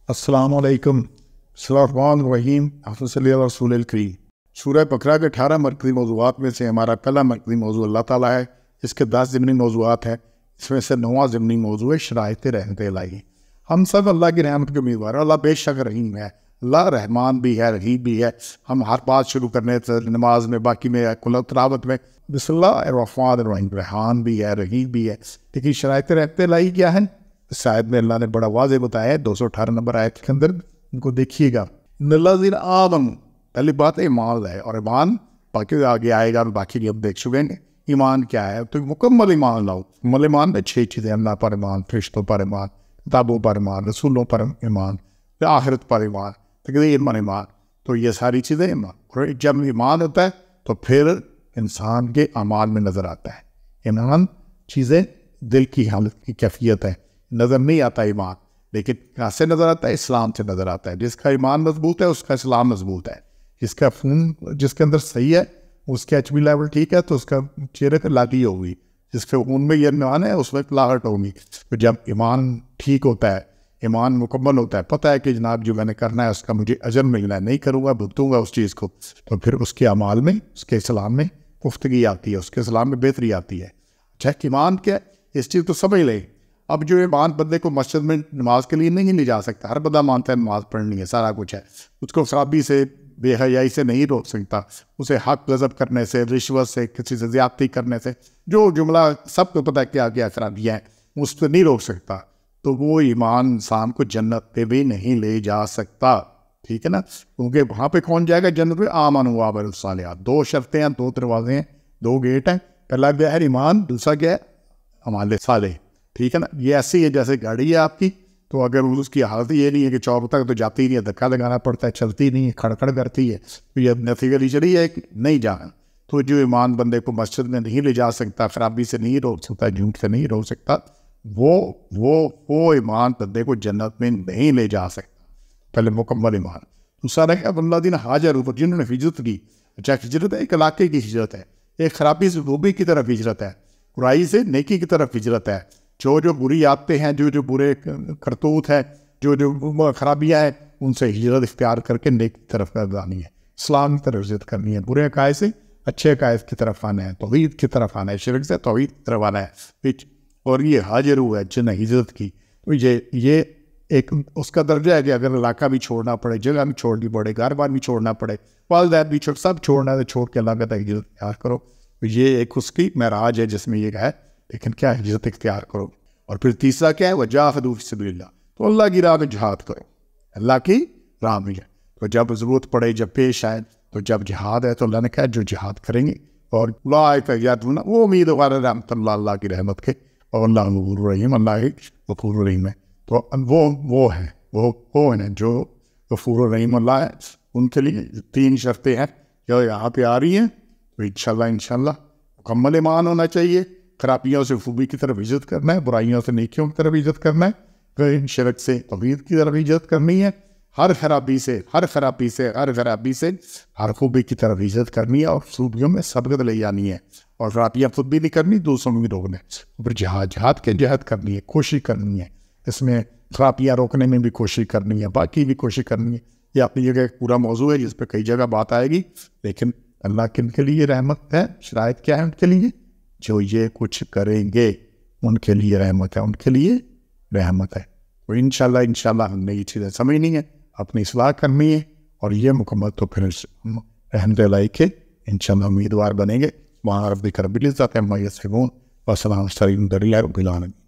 السلام علیکم. بسم اللہ الرحمن الرحیم. اللہم صلی علی رسول الکریم. سورہ بقرہ کے 18 مرکزی موضوعات میں سے ہمارا پہلا مرکزی موضوع اللہ تعالیٰ ہے. اس کے 10 ضمنی موضوعات ہیں. اس میں سے 9واں ضمنی موضوع ہے شرائط رحمت الہی. ہم سب اللہ کی رحمت کے امیدوار ہیں. اللہ بے شک رحیم ہے. اللہ رحمان بھی ہے, رحیم بھی ہے. ہم ہر بات شروع کرنے سے نماز میں, باقی میں, تلاوت میں بسم اللہ الرحمن الرحیم, رحمان بھی ہے, رحیم بھی ہے. لیکن شرائط رحمت الہی کیا ہے؟ شاید میں اللہ نے بڑا واضح بتایا ہے 218 نمبر آیت کے اندر. ان کو دیکھیے گا. الذین آمنوا, پہلی بات ایمان ہے, اور ایمان باقی آگے آئے گا اور باقی بھی ہم دیکھ چکیں گے. ایمان کیا ہے؟ تو مکمل ایمان لاؤ. مکمل ایمان میں 6 چیزیں: اللہ پر ایمان, فرشتوں پر ایمان, کتابوں پر ایمان, رسولوں پر ایمان, آخرت پر ایمان, تقدیر پر ایمان. تو یہ ساری چیزیں ایمان. اور جب ایمان ہوتا ہے تو پھر انسان کے اعمال میں نظر آتا ہے. ایمان چیزیں دل کی حالت کی کیفیت ہے, نظر نہیں آتا ایمان. لیکن کہاں سے نظر آتا ہے؟ اسلام سے نظر آتا ہے. جس کا ایمان مضبوط ہے اس کا اسلام مضبوط ہے. جس کا خون جس کے اندر صحیح ہے, اس کے ایچ بی لیول ٹھیک ہے, تو اس کا چہرے پر لاٹھی ہوگی. جس کے خون میں یہ ایمان ہے اس میں لاہٹ ہوگی. تو جب ایمان ٹھیک ہوتا ہے, ایمان مکمل ہوتا ہے, پتہ ہے کہ جناب جو میں نے کرنا ہے اس کا مجھے اجر ملنا ہے, نہیں کروں گا بھگتوں گا اس چیز کو, تو پھر اس کے اعمال میں, اس کے اسلام میں پختگی آتی ہے, اس کے اسلام میں بہتری آتی ہے. اچھا, ایمان کیا ہے اس چیز کو سمجھ لیں. اب جو ایمان بندے کو مسجد میں نماز کے لیے نہیں لے جا سکتا. ہر بندہ مانتا ہے نماز پڑھنی ہے, سارا کچھ ہے. اس کو خرابی سے, بے حیائی سے نہیں روک سکتا. اسے حق غضب کرنے سے, رشوت سے, کسی سے زیادتی کرنے سے, جو جملہ سب کو پتہ ہے کیا کیا خرابیاں ہیں, اس پہ نہیں روک سکتا. تو وہ ایمان انسان کو جنت پہ بھی نہیں لے جا سکتا. ٹھیک ہے نا؟ کیونکہ وہاں پہ کون جائے گا جنت پہ؟ آمنوا وعملوا الصالحات. 2 شرطیں ہیں, 2 دروازے ہیں, 2 گیٹ ہیں. پہلا کیا ہے؟ ایمان. دوسرا کیا ہے؟ اعمال صالح. ٹھیک ہے نا؟ یہ ایسی ہے جیسے گاڑی ہے آپ کی, تو اگر اس کی حالت یہ نہیں ہے کہ چوک تک تو جاتی نہیں ہے, دھکا لگانا پڑتا ہے, چلتی نہیں ہے, کھڑکھڑ کرتی ہے, تو یہ نیچیکلی چلی ہے کہ نہیں جانا. تو جو ایمان بندے کو مسجد میں نہیں لے جا سکتا, خرابی سے نہیں روک سکتا, جھوٹ سے نہیں روک سکتا, وہ ایمان بندے کو جنت میں نہیں لے جا سکتا. پہلے مکمل ایمان. دوسرا ہے والذین ہاجروا, جنہوں نے ہجرت کی. اچھا, ہجرت ایک علاقے کی ہجرت ہے, ایک خرابی سے خوبی کی طرف ہجرت ہے, برائی سے نیکی کی طرف ہجرت ہے. جو بری عادتیں ہیں, جو برے کرتوت ہیں, جو خرابیاں ہیں, ان سے ہجرت اختیار کر کے نیک کی طرف آنی ہے, اسلام کی طرف ہجرت کرنی ہے. برے عقائد سے اچھے عقائد کی طرف آنا ہے, توحید کی طرف آنا ہے, شرک سے توحید کی طرف آنا ہے. اور یہ حاجر ہوا ہے جن نے ہجرت کی. تو یہ ایک اس کا درجہ ہے کہ اگر علاقہ بھی چھوڑنا پڑے, جگہ بھی چھوڑنی پڑے, گھر بار بھی چھوڑنا پڑے, والدین بھی سب چھوڑنا ہے, تو چھوڑ کے اللہ کا ہجرت اختیار کرو. یہ ایک اس کی معراج ہے جس میں یہ ہے. لیکن کیا ہجرت اختیار کرو. اور پھر تیسرا کیا ہے؟ وجاہدوا فی سبیل اللہ. تو اللہ کی راہ میں جہاد کرو, اللہ کی راہ میں. تو جب ضرورت پڑے, جب پیش آئے, تو جب جہاد ہے تو اللہ نے کہا جو جہاد کریں گے, اور اولئک یرجون, وہ امیدوار رحمت اللہ, اللہ کی رحمت کے, اور اللہ غفور رحیم, اللہ غفور رحیم ہے. تو وہ ہیں جو غفور رحیم اللہ ہے. ان کے لیے 3 شرطیں ہیں جو یہاں پہ آ رہی ہیں. تو انشاءاللہ مکمل ایمان ہونا چاہیے, خرابیوں سے خوبی کی طرف ہجرت کرنا ہے, برائیوں سے نیکیوں کی طرف ہجرت کرنا ہے, شرک سے توحید کی طرف ہجرت کرنی ہے, ہر خرابی سے ہر خوبی کی طرف ہجرت کرنی ہے, اور خوبیوں میں سبقت لے جانی ہے, اور خرابیاں خود بھی نہیں کرنی, دوسروں میں بھی روکنا ہے. پھر جہاد کرنی ہے, کوشش کرنی ہے, اس میں خرابیاں روکنے میں بھی کوشش کرنی ہے, باقی بھی کوشش کرنی ہے. یہ اپنی جگہ ایک پورا موضوع ہے جس پہ کئی جگہ بات آئے گی. لیکن اللہ کن کے لیے رحمت ہے, شرائط کیا ہے ان کے لیے؟ جو یہ کچھ کریں گے ان کے لیے رحمت ہے, ان کے لیے رحمت ہے. تو انشاءاللہ ہم نے یہ چیزیں سمجھنی ہے, اپنی اصلاح کرنی ہے, اور یہ مکمل تو پھر رحمت الہی کے انشاءاللہ امیدوار بنیں گے. وہاں ربک رب العزت عما یصفون وسلام علی المرسلین والحمد للہ رب العالمین.